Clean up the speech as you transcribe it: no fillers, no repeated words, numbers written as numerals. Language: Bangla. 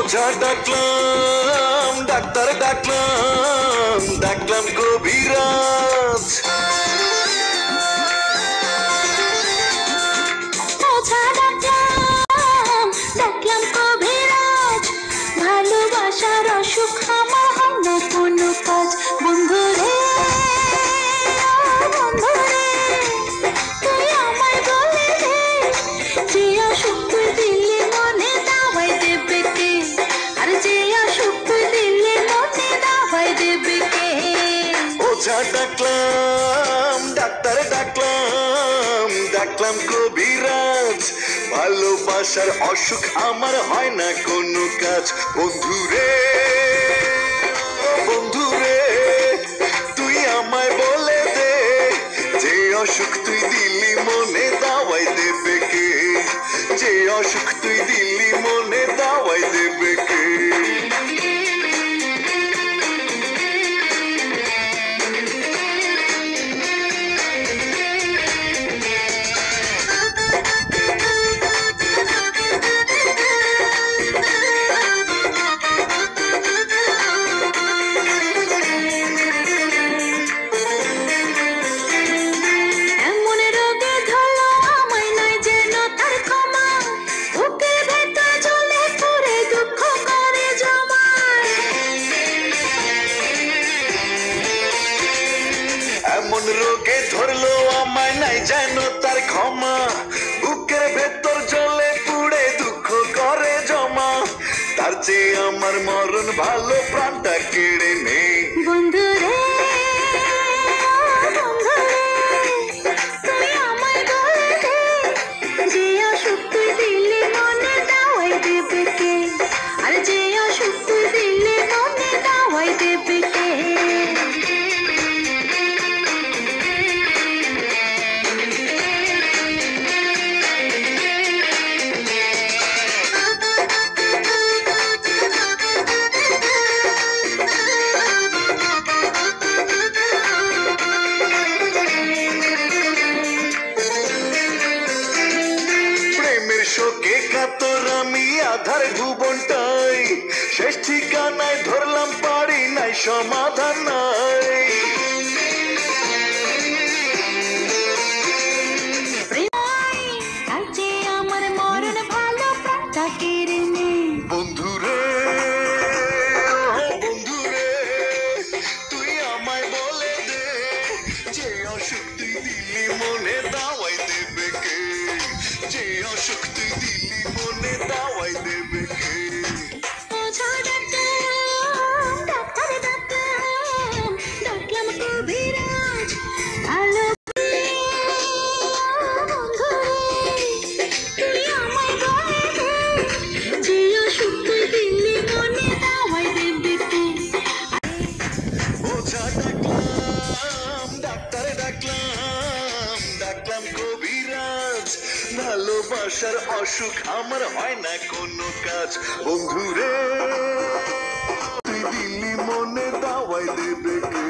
ওঝা ডাকলাম, ডাক্তার ডাকলাম, ডাকলাম কবিরাজ। ওঝা ডাকলাম, ডাকলাম কবিরাজ, ভালোবাসার অসুখ আমার হয় না কোনো কাজ। বন্ধুরে বন্ধুরে তুই আমায় বলে দে, যে অসুখ তুই দিলে মনে দাওয়াই দেবে কে? আর যে অসুখ তুই দিলে মনে দাওয়াই দেবে কে? ওঝা ডাকলাম, ডাক্তার ডাকলাম, ডাকলাম কবিরাজ, ভালোবাসার অসুখ আমার হয় না কোনো কাজ। বন্ধুরে বন্ধুরে তুই আমায় বলে দে, যে অসুখ তুই দিলি মনে দাওয়াই দেবে কে? যে অসুখ তুই দিলি মনে দাওয়াই দেবে কে? এমন রোগে ধরলো আমায় নাই যেন তার ক্ষমা, বুকের ভেতর জ্বলে পুড়ে দুঃখ করে জমা। তার চেয়ে আমার মরণ ভালো, প্রাণটা কেড়ে নে। বন্ধুরে বন্ধুরে তুই আমায় বলে দে, যে অসুখ তুই দিলে মনে দাওয়াই দেবে কে? আর যে অসুখ তুই দিলে মনে দাওয়াই দেবে কে? শোকে কাতর আমি আধার ভুবনটাই, শেষ ঠিকানায় ধরলাম পারি নাই সমাধান নাই। তার চেয়ে আমার মরণ ভালো, প্রাণটা কেড়ে নে। বন্ধুরে বন্ধুরে তুই আমায় বলে দে, যে অসুখ তুই দিলি মনে দাওয়াই দেবে কে? যে অসুখ তুই দিলি মনে দাওয়াই দেবে কে? ওঝা ডাকলাম, ডাক্তার ডাকলাম, ডাকলাম কবিরাজ, ভালো বন্ধুরে তুই আমায় বলে দে, যে অসুখ তুই দিলে মনে দাওয়াই দেবে কে? ওঝা ডাকলাম, ডাক্তার ডাকলাম, ডাকলাম কবিরাজ, ভালোবাসার অসুখ আমার হয় না কোনো কাজ। বন্ধুরে তুই দিলি মনে দাওয়াই দেবে কে?